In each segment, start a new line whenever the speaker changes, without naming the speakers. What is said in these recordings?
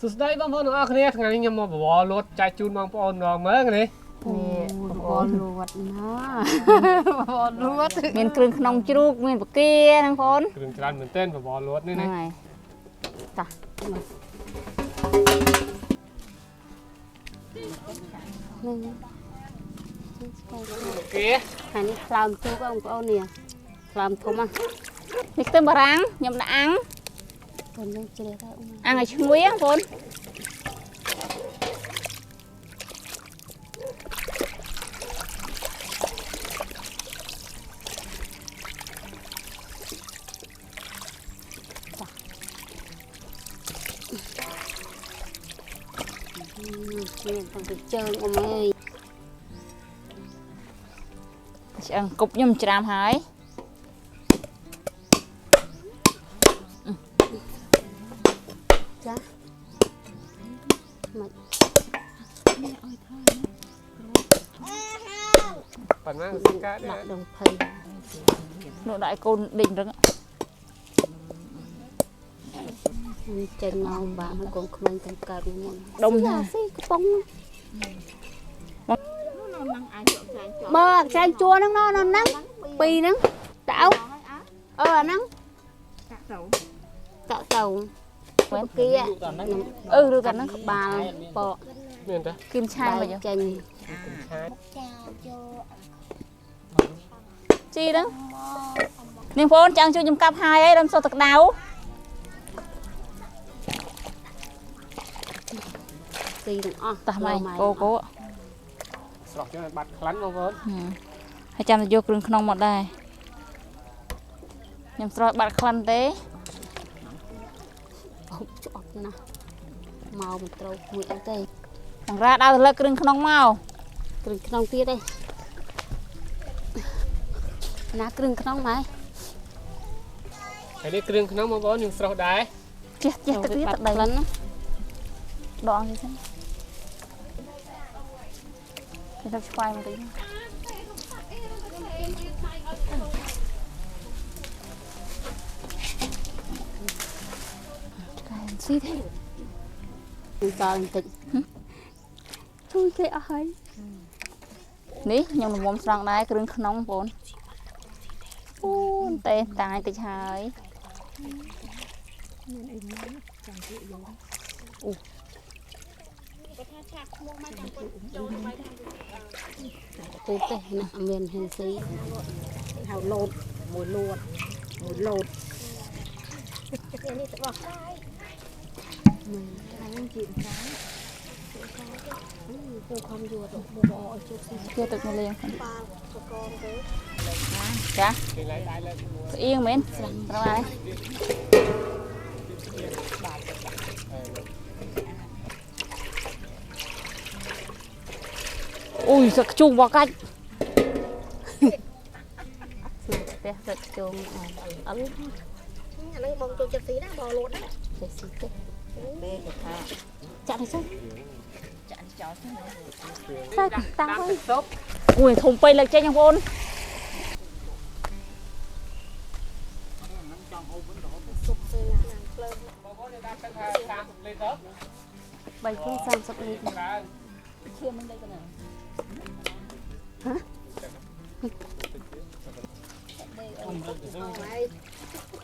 สุดท้ายบางคนเอาคะแนนงานนี้ยังมาบอกรถใจจูนบางปอนรองเมื่อไงนี่
บอลรวดนะบอลรวด
มีเครื่องขนมจุกมีปะเกียทั้งคน
กึ่งจานเหมือนเต้นบอกรถนี่นี่
จ้ะ
นึง
โอเค
อันนี้คลามจุกองค์เนี่ยคลามทุ่มอ่ะ
นี่เติมบารังยำดัง
คนยังเจริญได้
ăn ở chung quý không con
còn bị chơi ông ơi
ăn cục nhầm chạm hái
giá mày
ปั่นมากสิงก้าเนี่ย
đặt đồng thầy
nội đại côn định rồi
trên màu bà nó còn không cần cà luôn
đông
là
ha
gì bông bơ chanh chua nó nắng pi nắng đảo nắng tạo tàu quen kia
đưa cả nó
bà bọ
เมียนจ้ะ
kim chai bây giờ
chanh
ใช่
chi đó nên phone chẳng cho nhầm cặp hai ấy làm sao thật đau
gì đừng
ta mày cô
สอบจะบัดคลั้นบางคน
ให้จำจะยกเรื่องขนมหมดได้ยำสลัดบัดคลันเต้
chọt nè màu một trâu mùi ăn tê
ต่างราดเอาเลิกเรื่องขนมเมา
kering kenong tia đây ná kering kenong mày
อันนี้เครื่องขนมบางคนยังสอบได้
เจ๊เจ๊ตะกี้ตะใด
lần
ดองnhư thế thìเราxoay một tí cái gì thế
sao tịnh chui cái ai
ní nhung là mồm sòng đấy cái rừng nóng vốn tê tài tê trái
cô tê nè miền hình xí hào lột mùi lột cô không ruột bò bò ở chỗ xí
chưa được liền
ba con thế
dạ
เป็นไรได้เลย
yên mến ra đây ui giật chung vào cách
tê giật chung ấm
anh ấy bông cho xí đó bò luôn đó
để xí tê chặn đi sao tao ơi
ui thùng pây lại chơi nhau vốn
bảy phương sang sắp đi hả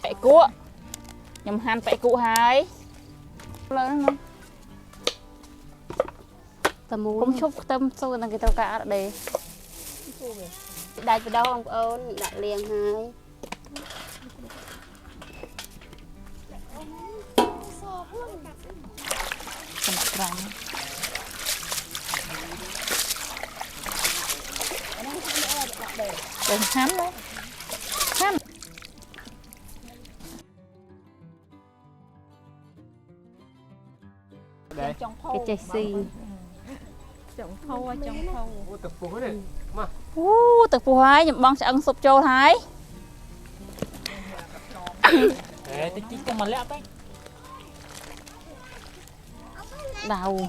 bẹ cua nhầm han bẹ cụ hai lớn không
tầm muốn
không chúc tâm sâu là cái tàu cá ở đây
đại từ đâu ông ôn đại liền hai
cái mặt rắn đừng hám đấy hám
để
cái chai xì
trong thâu trong thâu
ô tập phố này mà
từ phù hai nhầm băng sẽ ăn sụp trâu thái
để tí tí cho mà lẹ đấy
đầu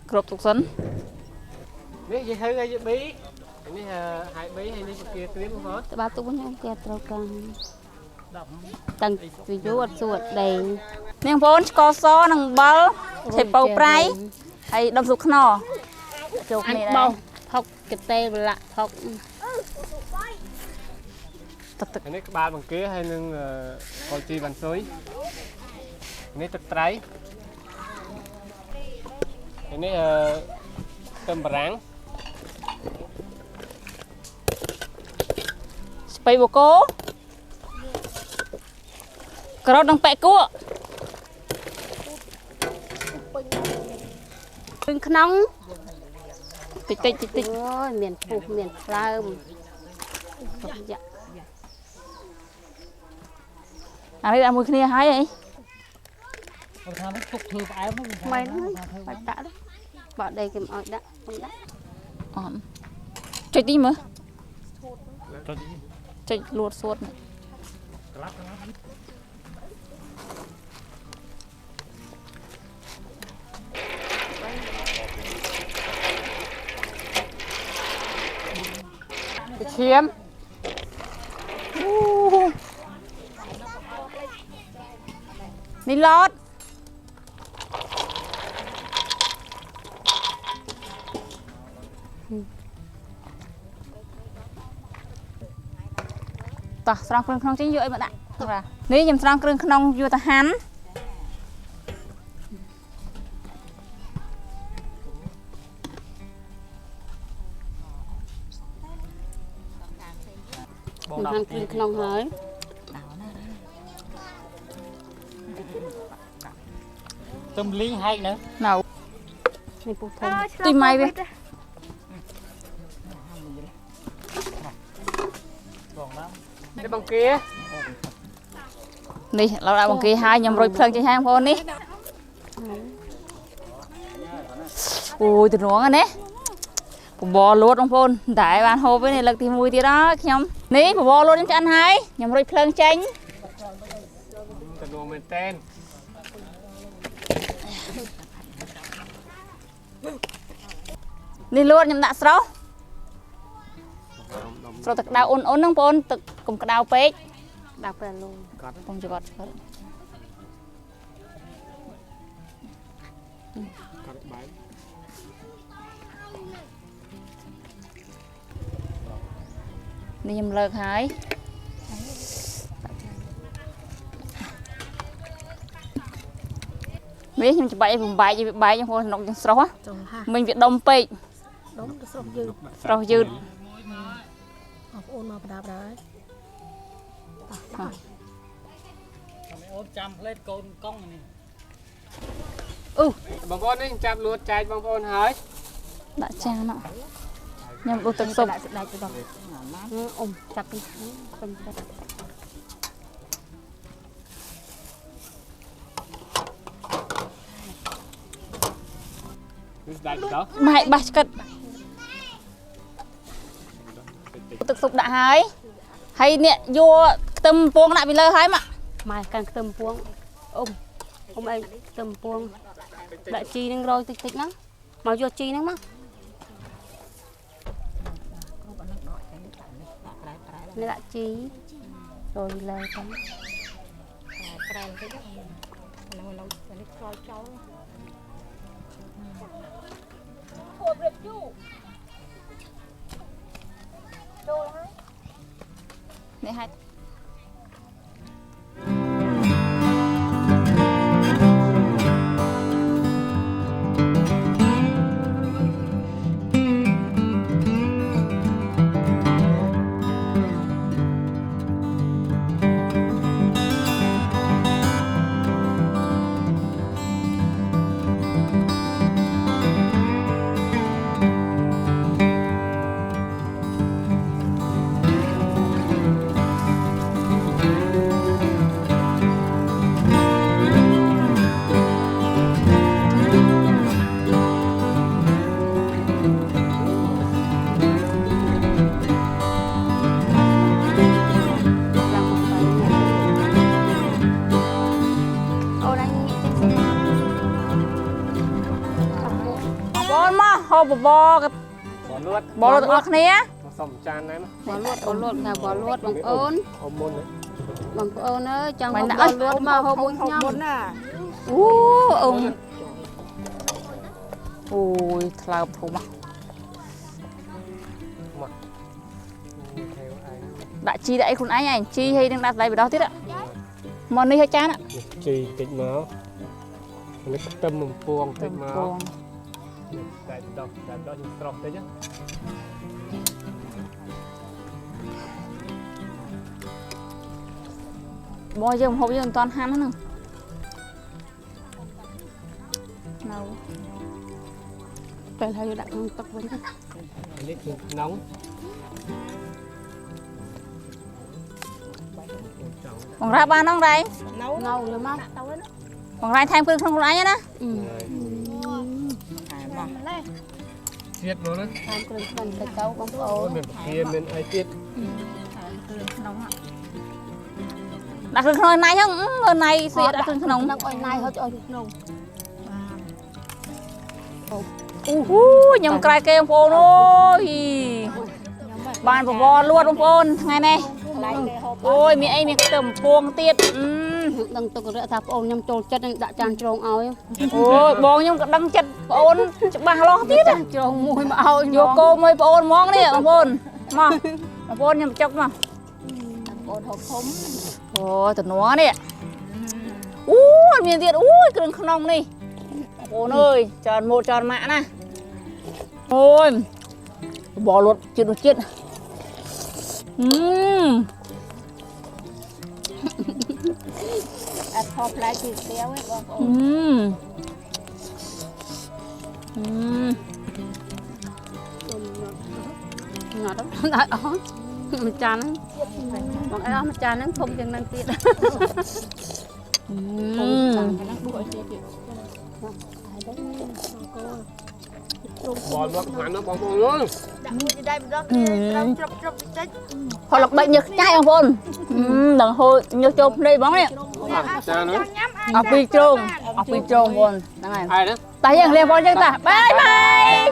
gộp tục sấn
biết gì thấy cái gì bí នេះហើយបីហើយនេះគេត្រៀមបងប្អូន
តើទុកខ្ញុំគេត្រូវការតាំងពីយូរអត់សួតដេង
នេះបងប្អូនស្ករសនិងអំបិលឆៃប៉ៅប្រៃហើយដុំស៊ុបខ្នុរជោគ
អញ
នេះ
បោ
ដែរ
ផុកកតេប្រឡាក់ផុក
នេះក្បាលបង្គាហើយនឹងកូនជីវ៉ាន់ស៊ុយនេះទឹកត្រីនេះខ្ទឹមបារាំង
ស្ពៃបូកូក្រោតនិងប៉ែគក់
ពេញក្នុង
តិចតិចតិចតិច
អូយមានពុះមានផ្លើមយ៉ា
អានេះដាក់មួយគ្នាហើយអី
เขาทำให้ทุกถือไปมั้ง
មិនបាច់ដាក់បើដេកគេមិនអោយដាក់ខ្ញុំដាក់
អត់ចុចទីមើលចុចលួតសួតនេះ
ឈាម
នេះឡតតោះស្រង់គ្រឿងក្នុងចេញយកអីមកដាក់បាទនេះខ្ញុំស្រង់គ្រឿងក្នុងយកទៅហាន់
ខ្ញុំហាន់គ្រឿងក្នុងហើយ
tâm lý hay nữa
នៅ
នេះពុះធំ
ទីម៉ៃវា
còn lắm
នេះបង្គា
នេះเราដាក់បង្គាហើយខ្ញុំរុយភ្លើងចេញហើយបងប្អូននេះអូយទំនងណាបបរលួតបងប្អូនតែបានហូបវិញលើកទី1ទៀតដល់ខ្ញុំនេះបបរលួតខ្ញុំឆ្អិនហើយខ្ញុំរុយភ្លើងចេញ
តនួមែនតែន
នេះលួតខ្ញុំដាក់ស្រោះស្រោះទឹកក្តៅអ៊ុនហ្នឹងបងប្អូនទឹកកុំក្តៅពេក
ដាក់ពេលលូ
បងចង្កត់
កាត់បាយ
នេះខ្ញុំលើកហើយនេះខ្ញុំច្បាយបំបែកវាបែកបងប្អូនក្នុងស្រោះ
ចូលហា
មិញវាដុំពេក
ដុំទៅស្រោះយឺត
ស្រោះយឺត
បងប្អូនមកបដាបដាហើយ
ôn trăm lên con cong này
បងប្អូននេះចាប់លួតចែកបងប្អូនហើយ
ដាក់ចានមកខ្ញុំដួសទឹកស៊ុប
ដាច់ទៅដល់អ៊ំចាប់ពីពេញចិត្ត
នេះដាច់ទៅ
ម៉ែបាសឆ្កឹតទឹកស៊ុបដាក់ហើយហើយអ្នកយកខ្ទឹមពងដាក់ពីលើហើយមក
ម៉ែកាន់ខ្ទឹមពួងអ៊ំអីខ្ទឹមពួងដាក់ជីនឹងរយតិចតិចហ្នឹងមកយកជីហ្នឹងមកនេះដាក់ជីរយលើទៅ
ក្រែមតិចហ្នឹងនេះខ្លោចចោល
នេះហើយ ហូបបប
បលួត
បលទាំងអស់គ្នា
ប xong chan đấy mà
บ่លួតអូនលួតថាบ่លួតបងប្អូន
ôm môn đấy
បងប្អូនអើយចង់
មិន
ហូប
អើ
บ่
យ
លួតមកហូបមួយខ្ញុំ
អូអ៊ំអូយថ្លើមធំមក
theo ai
ដាក់ជីដាក់អីខ្លួនឯងឯងជីហើយនឹងដាក់ដៃបដោះទៀតមកនេះឲ្យចាន
chi tịt máu nó tâm một puông tịt máu đại đó những trọc đấy chứ
បងយើងហូបយើងមិនតាន់ហាន់ហ្នឹងនៅ
ពេលហើយដាក់ក្នុងទឹកវិញទៅ
នេះគឺnóng
បងរ៉ាបានហ្នឹងរ៉ៃ
នៅយកមក
បងរ៉ៃថែមគ្រឿងក្នុងខ្លួនឯងណា
chết luôn đấy
តាមគ្រឿងផ្សំទៅទៅបងប្អូន
miền kia miền ai chết
ដាក់គ្រឿងក្នុងណៃហ្នឹងណៃសៀតដាក់គ្រឿងក្នុង
នឹងអុយណៃហត់អុយក្នុង
អូហូខ្ញុំក្រែគេបងប្អូនអូយបានបវរលួតបងប្អូនថ្ងៃនេះអូយមានអីមានខ្ទឹមពួងទៀត
ដឹងទុករយៈថាបងខ្ញុំចូលចិត្តនឹងដាក់ចានជ្រងឲ្យ
អូយបងខ្ញុំក៏ដឹងចិត្តបងអូនច្បាស់លាស់ទៀត
ជ្រងមួយមកឲ្យ
យកគោមួយបងអូនហ្មងនេះបងប្អូនមកបងប្អូនខ្ញុំចុកមក
បងហូបធំ
អូតំណនេះអូយមានទៀតអូយគ្រឿងក្នុងនេះបងប្អូនអើយច្រើនម៉ូតច្រើនម៉ាក់ណាអូយបលលត់ជាតិរសជាតិ
អត់ខោផ្លែជីស្ទាវឯងបងប្អូន ញ៉ាំដល់អស់មួយចានហ្នឹងបងអីអស់មួយចានហ្នឹងធំជាងហ្នឹងទៀត
bò mất ngắn nó bò bò luôn
ផលល្បិចញើសខ្ចាយបងប្អូនដល់ហូរញើសចូលភ្នែកបងនេះ
cha nữa
អស់ពីរជ្រងបងប្អូនហ្នឹងហើយ
ai đó
តែយើងរៀបបងចឹងតាបាយបាយ